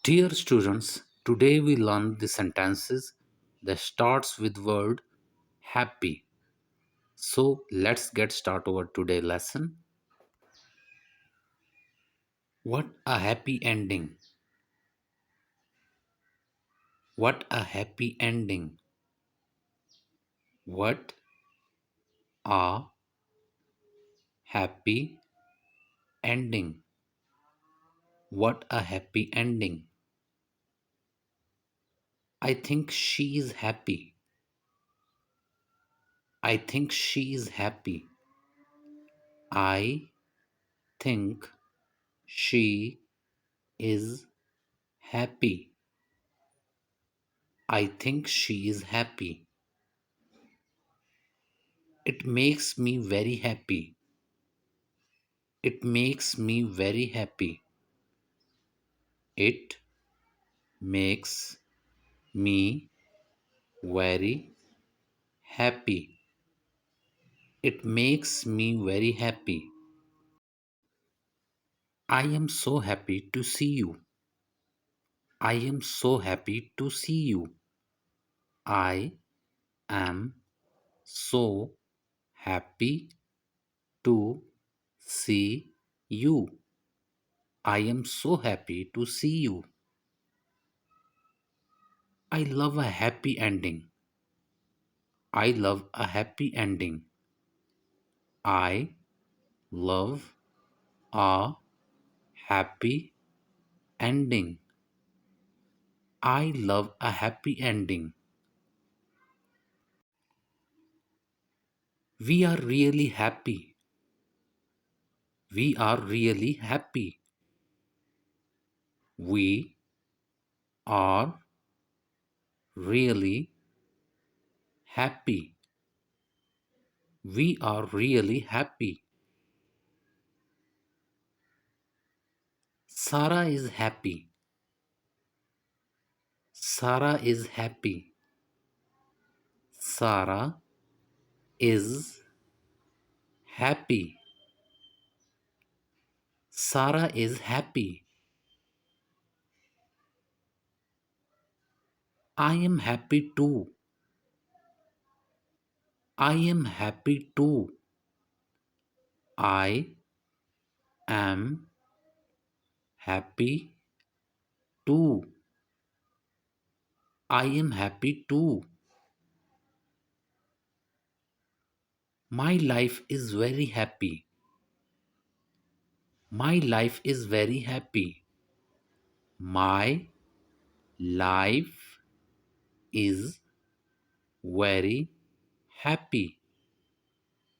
Dear students, today we learn the sentences that starts with word happy. So let's get started our today lesson. What a happy ending. What a happy ending. What a happy ending. What a happy ending. I think she is happy. I think she is happy. I think she is happy. I think she is happy. It makes me very happy. It makes me very happy. It makes me very happy. It makes me very happy. I am so happy to see you. I am so happy to see you. I am so happy to see you. I am so happy to see you. I love a happy ending. I love a happy ending. I love a happy ending. I love a happy ending. We are really happy. We are really happy. We are really happy. We are really happy. Sarah is happy. Sarah is happy. Sarah is happy. Sarah is happy. I am happy too. I am happy too. I am happy too. I am happy too. My life is very happy. My life is very happy. My life is very happy.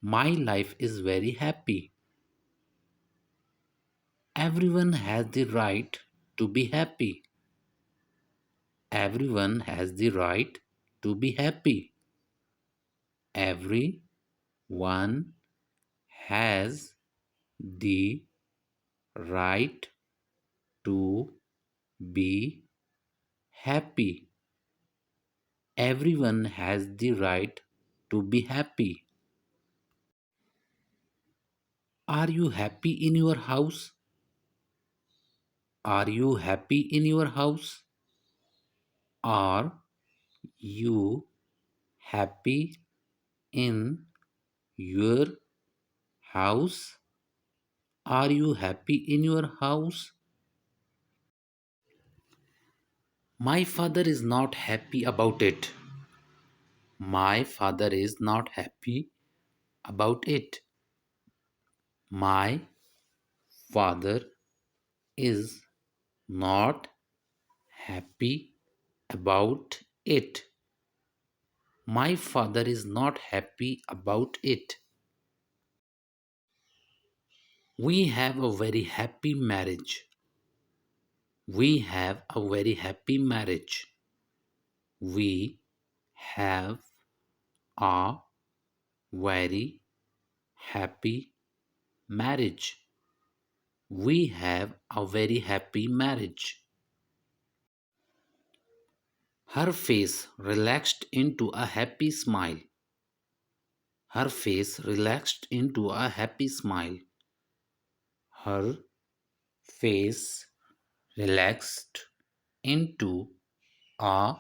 My life is very happy. Everyone has the right to be happy. Everyone has the right to be happy. Everyone has the right to be happy. Everyone has the right to be happy. Are you happy in your house? Are you happy in your house? Are you happy in your house? Are you happy in your house? My father is not happy about it. My father is not happy about it. My father is not happy about it. My father is not happy about it. We have a very happy marriage. We have a very happy marriage. We have a very happy marriage. We have a very happy marriage. Her face relaxed into a happy smile. Her face relaxed into a happy smile. Her face relaxed into a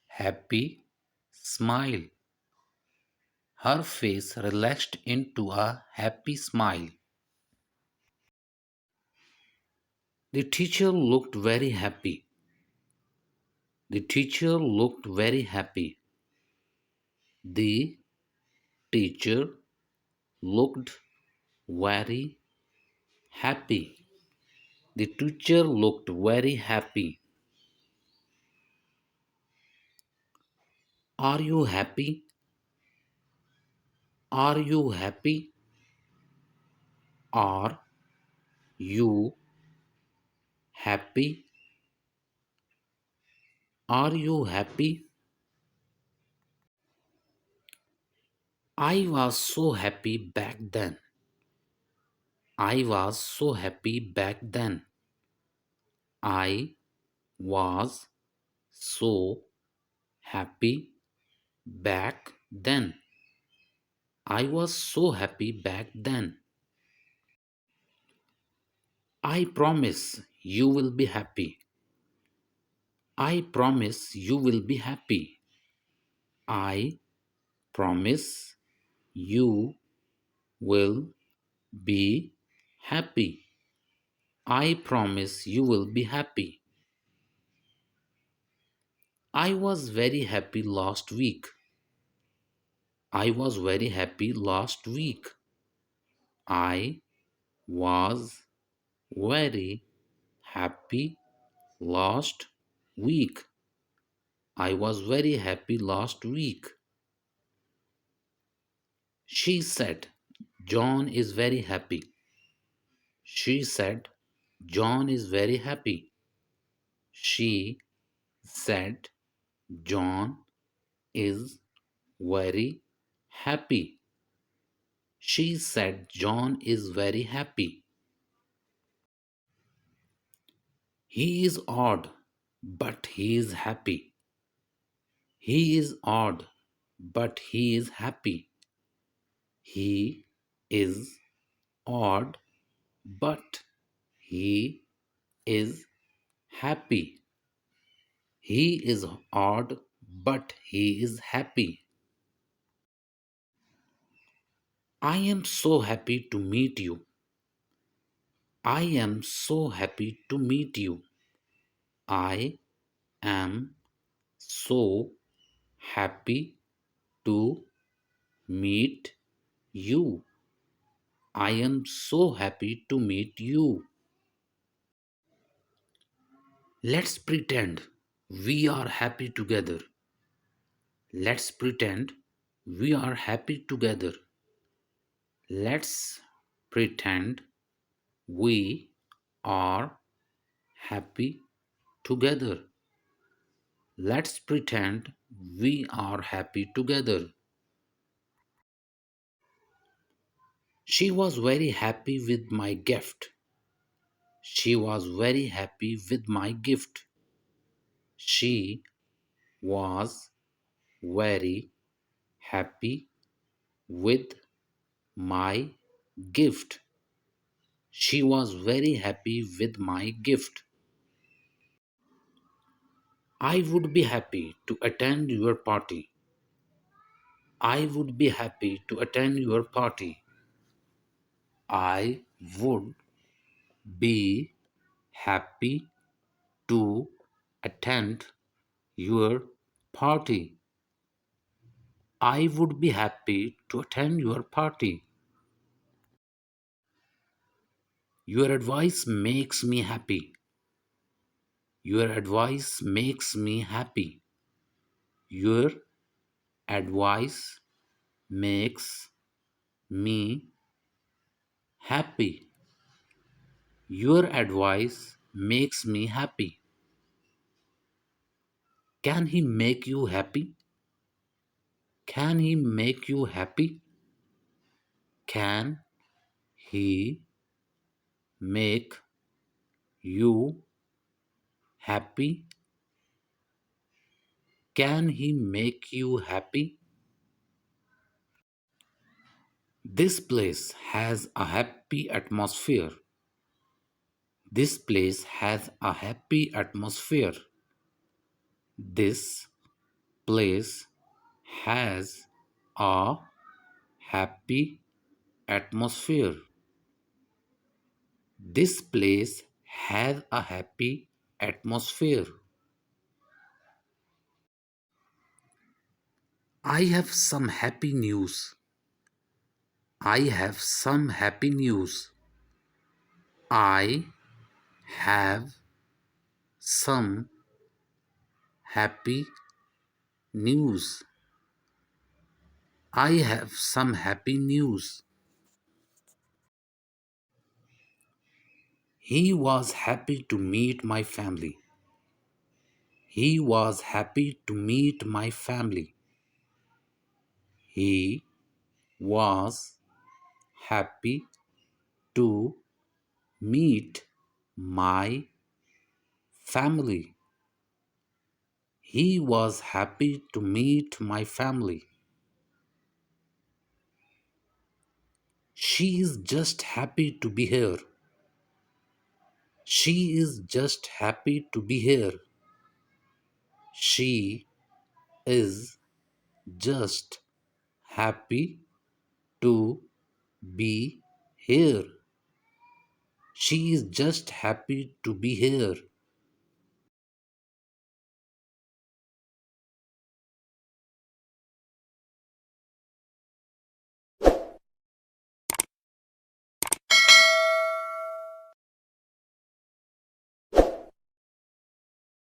happy smile. Her face relaxed into a happy smile. The teacher looked very happy. The teacher looked very happy. The teacher looked very happy. The teacher looked very happy. Are you happy? Are you happy? Are you happy? Are you happy? I was so happy back then. I was so happy back then. I was so happy back then. I was so happy back then. I promise you will be happy. I promise you will be happy. I promise you will be happy. I promise you will be happy. I was very happy last week. I was very happy last week. I was very happy last week. I was very happy last week. She said, John is very happy. She said, John is very happy. She said, John is very happy. She said, John is very happy. He is odd, but he is happy. He is odd, but he is happy. He is odd, but he is happy. He is odd, but he is happy. I am so happy to meet you. I am so happy to meet you. I am so happy to meet you. I am so happy to meet you. Let's pretend we are happy together. Let's pretend we are happy together. Let's pretend we are happy together. Let's pretend we are happy together. She was very happy with my gift. She was very happy with my gift. She was very happy with my gift. She was very happy with my gift. I would be happy to attend your party. I would be happy to attend your party. I would be happy to attend your party. I would be happy to attend your party. Your advice makes me happy. Your advice makes me happy. Your advice makes me happy. Your advice makes me happy. Can he make you happy? Can he make you happy? Can he make you happy? Can he make you happy? This place has a happy atmosphere. This place has a happy atmosphere. This place has a happy atmosphere. This place has a happy atmosphere. I have some happy news. I have some happy news. I have some happy news. I have some happy news. He was happy to meet my family. He was happy to meet my family. He was happy to meet my family. He was happy to meet my family. She is just happy to be here. She is just happy to be here. She is just happy to be here. She is just happy to be here.